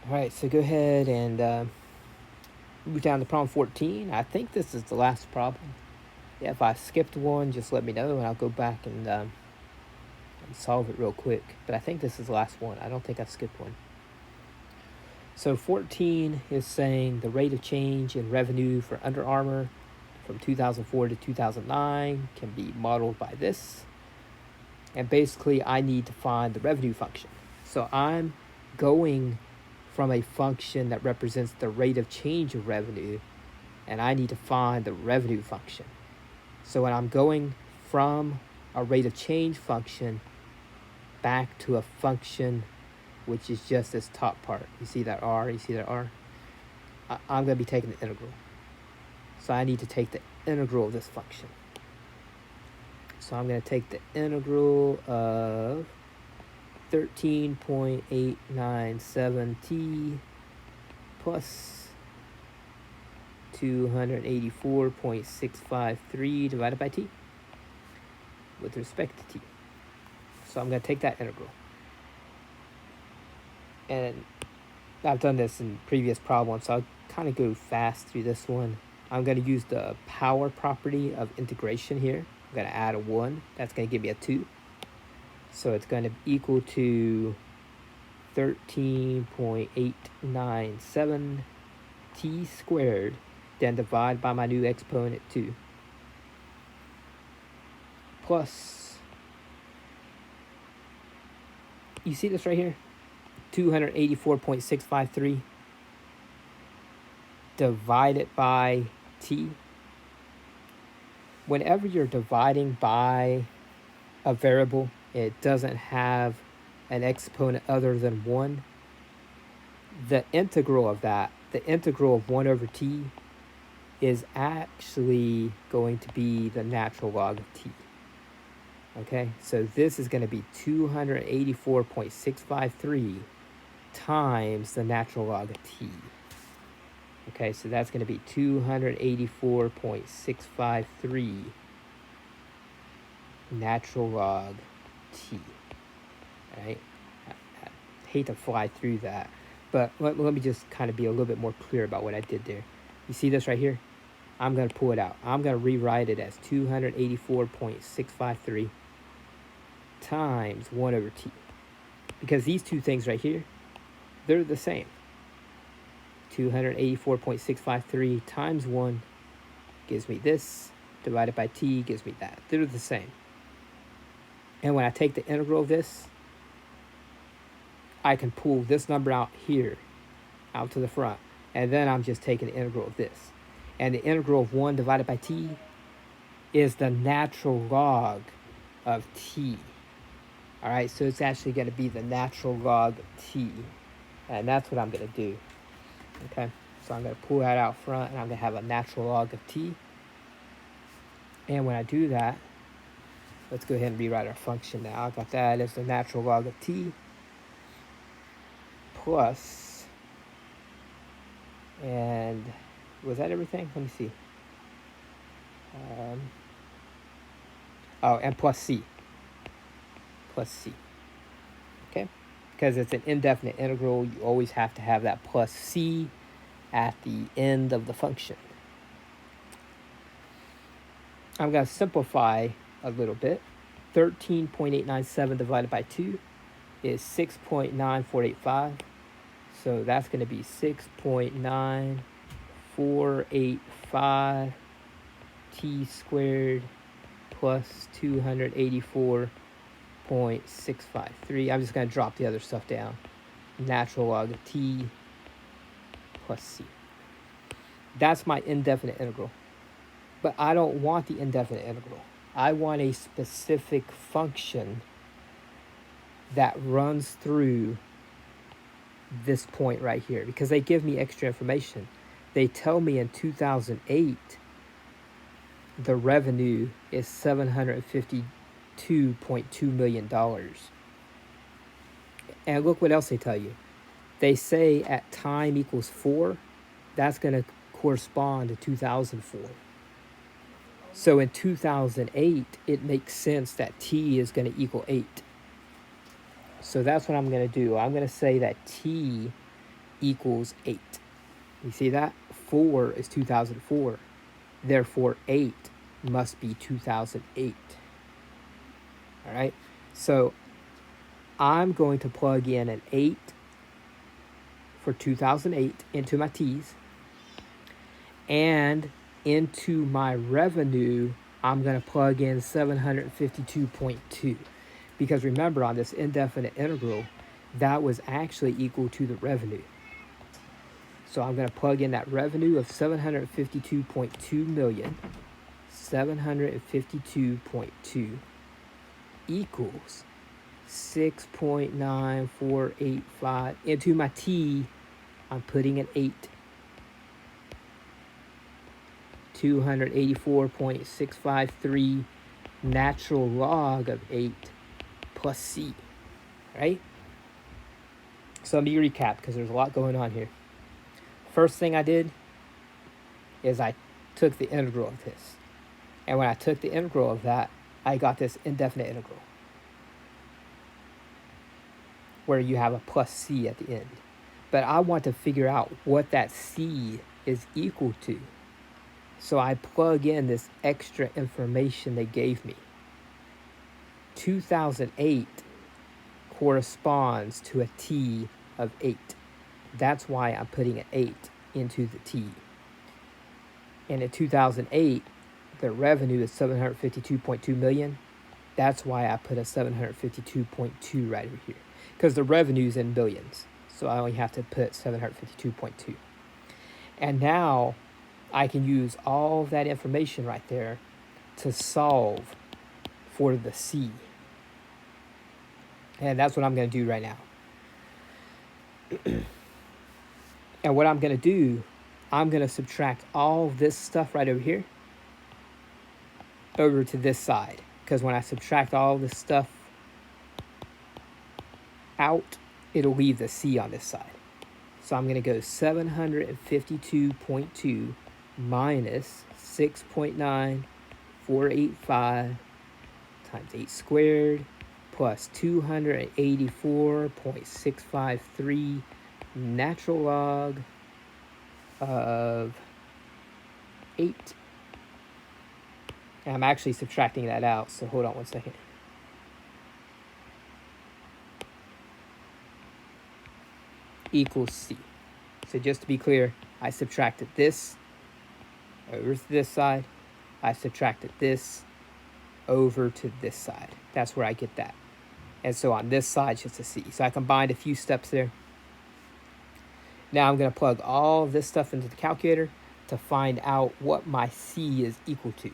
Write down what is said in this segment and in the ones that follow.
All right, so go ahead and move down to problem 14. I think this is the last problem. Yeah, if I skipped one, just let me know and I'll go back and solve it real quick. But I think this is the last one. I don't think I've skipped one. So 14 is saying the rate of change in revenue for Under Armour from 2004 to 2009 can be modeled by this. And basically, I need to find the revenue function. So I'm going from a function that represents the rate of change of revenue, and I need to find the revenue function. So when I'm going from a rate of change function back to a function which is just this top part, you see that R, you see that R? I'm going to be taking the integral. So I need to take the integral of this function. So I'm going to take the integral of 13.897t plus 284.653 divided by t with respect to t. So I'm going to take that integral. And I've done this in previous problems, so I'll kind of go fast through this one. I'm going to use the power property of integration here. I'm going to add a 1. That's going to give me a 2. So it's going to equal to 13.897 t squared, then divide by my new exponent 2, plus, you see this right here? 284.653 divided by t. Whenever you're dividing by a variable, it doesn't have an exponent other than 1. The integral of that, the integral of 1 over t, is actually going to be the natural log of t. Okay, so this is going to be 284.653 times the natural log of t. Okay, so that's going to be 284.653 natural log t. All right, I hate to fly through that, but let me just kind of be a little bit more clear about what I did there. You see this right here? I'm going to pull it out. I'm going to rewrite it as 284.653 times 1 over t. Because these two things right here, they're the same. 284.653 times 1 gives me this, divided by t gives me that. They're the same. And when I take the integral of this, I can pull this number out here, out to the front. And then I'm just taking the integral of this. And the integral of 1 divided by t is the natural log of t. All right, so it's actually going to be the natural log of t. And that's what I'm going to do. Okay, so I'm going to pull that out front, and I'm going to have a natural log of t. And when I do that, let's go ahead and rewrite our function now. I got that as the natural log of t plus, and was that everything? Let me see. And plus c. Plus c. Okay? Because it's an indefinite integral, you always have to have that plus c at the end of the function. I'm going to simplify a little bit. 13.897 divided by 2 is 6.9485. So that's going to be 6.9485 t squared plus 284.653. I'm just going to drop the other stuff down. Natural log of t plus c. That's my indefinite integral. But I don't want the indefinite integral. I want a specific function that runs through this point right here, because they give me extra information. They tell me in 2008 the revenue is $752.2 million. And look what else they tell you. They say at time equals 4, that's going to correspond to 2004. So in 2008, it makes sense that t is going to equal 8. So that's what I'm going to do. I'm going to say that t equals 8. You see that? 4 is 2004. Therefore, 8 must be 2008. All right? So I'm going to plug in an 8 for 2008 into my T's. And into my revenue, I'm going to plug in 752.2. Because remember, on this indefinite integral, that was actually equal to the revenue. So I'm going to plug in that revenue of 752.2 million. 752.2 equals 6.9485. Into my T, I'm putting an 8. 284.653 natural log of 8 plus C, right? So let me recap because there's a lot going on here. First thing I did is I took the integral of this. And when I took the integral of that, I got this indefinite integral where you have a plus C at the end. But I want to figure out what that C is equal to. So I plug in this extra information they gave me. 2008 corresponds to a T of 8. That's why I'm putting an 8 into the T. And in 2008, the revenue is 752.2 million. That's why I put a 752.2 right over here. Because the revenue's in billions. So I only have to put 752.2. And now I can use all of that information right there to solve for the C. And that's what I'm going to do right now. And what I'm going to do, I'm going to subtract all this stuff right over here over to this side. Because when I subtract all this stuff out, it'll leave the C on this side. So I'm going to go 752.2 minus 6.9485 times 8 squared plus 284.653 natural log of 8. And I'm actually subtracting that out, so hold on one second. Equals C. So just to be clear, I subtracted this over to this side. I subtracted this over to this side. That's where I get that. And so on this side, it's just a C. So I combined a few steps there. Now I'm going to plug all this stuff into the calculator to find out what my C is equal to.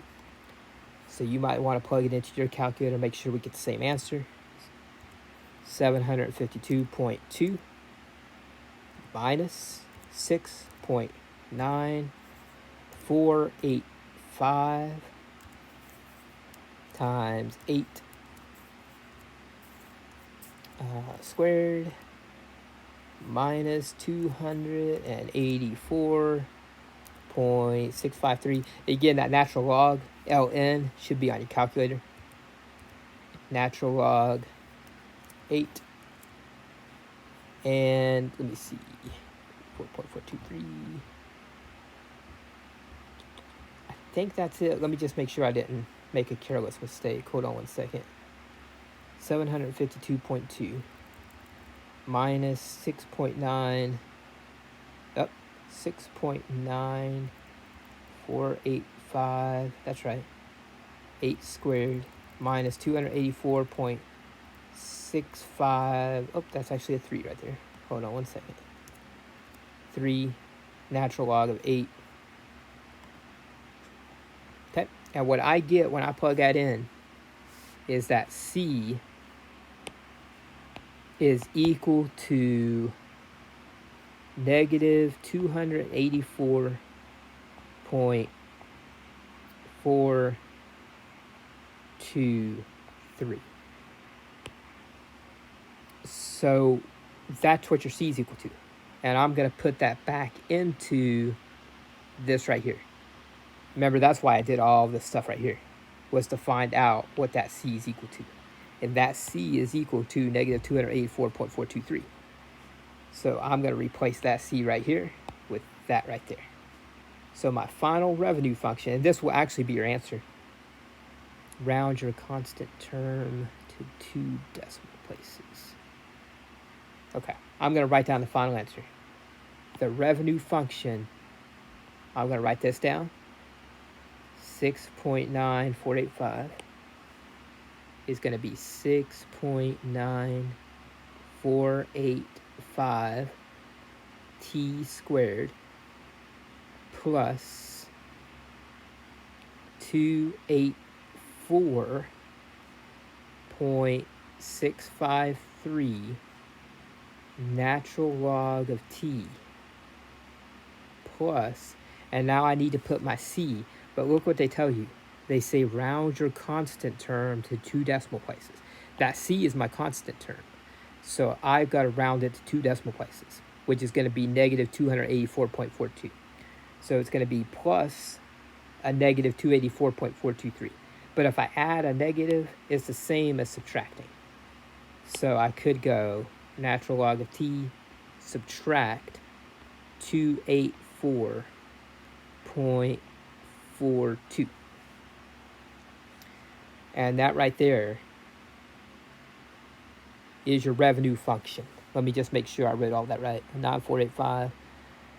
So you might want to plug it into your calculator, make sure we get the same answer. 752.2 minus 6.9485 times 8 squared minus 284.653. Again, that natural log, ln, should be on your calculator. Natural log 8. And let me see, 4.423. I think that's it. Let me just make sure I didn't make a careless mistake. Hold on one second. 752.2 minus 6.9, 6.9485, that's right, 8 squared minus 284.65, oh, that's actually a 3 right there. Hold on one second. 3 natural log of 8. Okay, and what I get when I plug that in is that C is equal to negative 284.423. So that's what your C is equal to. And I'm going to put that back into this right here. Remember, that's why I did all this stuff right here, was to find out what that C is equal to. And that C is equal to negative 284.423. So I'm going to replace that C right here with that right there. So my final revenue function, and this will actually be your answer. Round your constant term to 2 decimal places. Okay, I'm going to write down the final answer. The revenue function, I'm going to write this down. 6.9485 is going to be 6.9485 t squared plus 284.653 natural log of t plus, and now I need to put my c, but look what they tell you. They say round your constant term to 2 decimal places. That c is my constant term. So I've got to round it to 2 decimal places, which is going to be negative 284.42. So it's going to be plus a negative 284.423. But if I add a negative, it's the same as subtracting. So I could go natural log of t subtract 284.42. And that right there is your revenue function. Let me just make sure I read all that right. 9485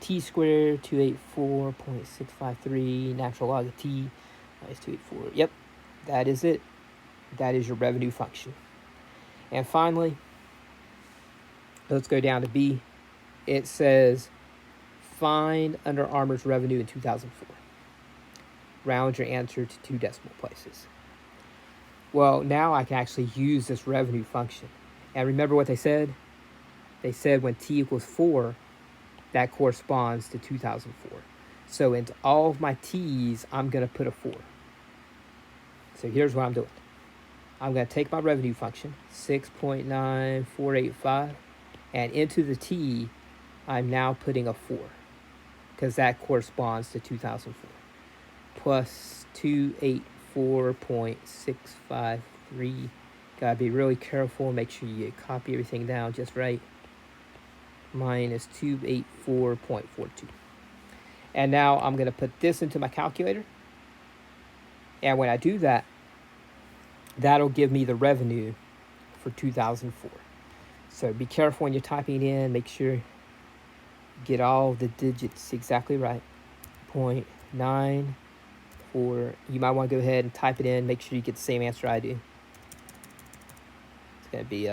t squared 284.653 natural log of t minus 284. Yep, that is it. That is your revenue function. And finally, let's go down to B. It says find Under Armour's revenue in 2004. Round your answer to 2 decimal places. Well, now I can actually use this revenue function. And remember what they said? They said when t equals 4, that corresponds to 2004. So into all of my t's, I'm going to put a 4. So here's what I'm doing. I'm going to take my revenue function, 6.9485, and into the t, I'm now putting a 4, because that corresponds to 2004, plus 284.653. Gotta be really careful, make sure you copy everything down just right, minus 284.42. And now I'm going to put this into my calculator. And when I do that, that'll give me the revenue for 2004. So be careful when you're typing it in. Make sure you get all the digits exactly right. 0.94. You might want to go ahead and type it in. Make sure you get the same answer I do. It's going to be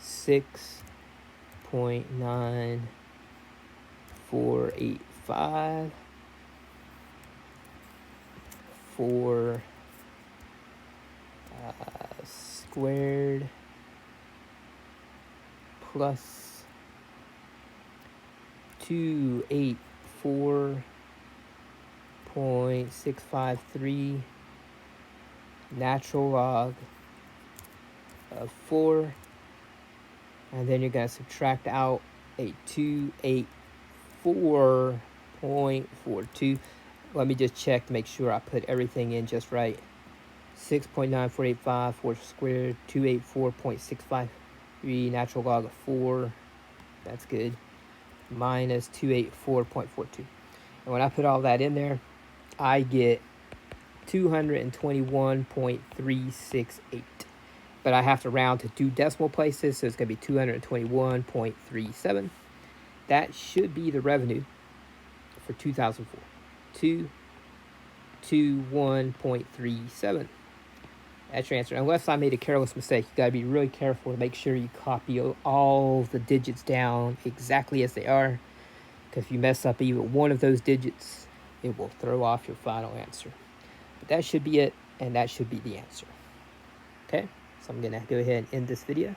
6.9485 for squared plus 284.653 natural log of 4, and then you're going to subtract out a 284.42. Let me just check to make sure I put everything in just right. 6.9485 for squared, 284.653 natural log of 4. That's good. Minus 284.42. And when I put all that in there, I get 221.368. But I have to round to 2 decimal places, so it's going to be 221.37. That should be the revenue for 2004. 221.37. That's your answer. Unless I made a careless mistake, you gotta be really careful to make sure you copy all the digits down exactly as they are. Because if you mess up even one of those digits, it will throw off your final answer. But that should be it, and that should be the answer. Okay, so I'm gonna go ahead and end this video.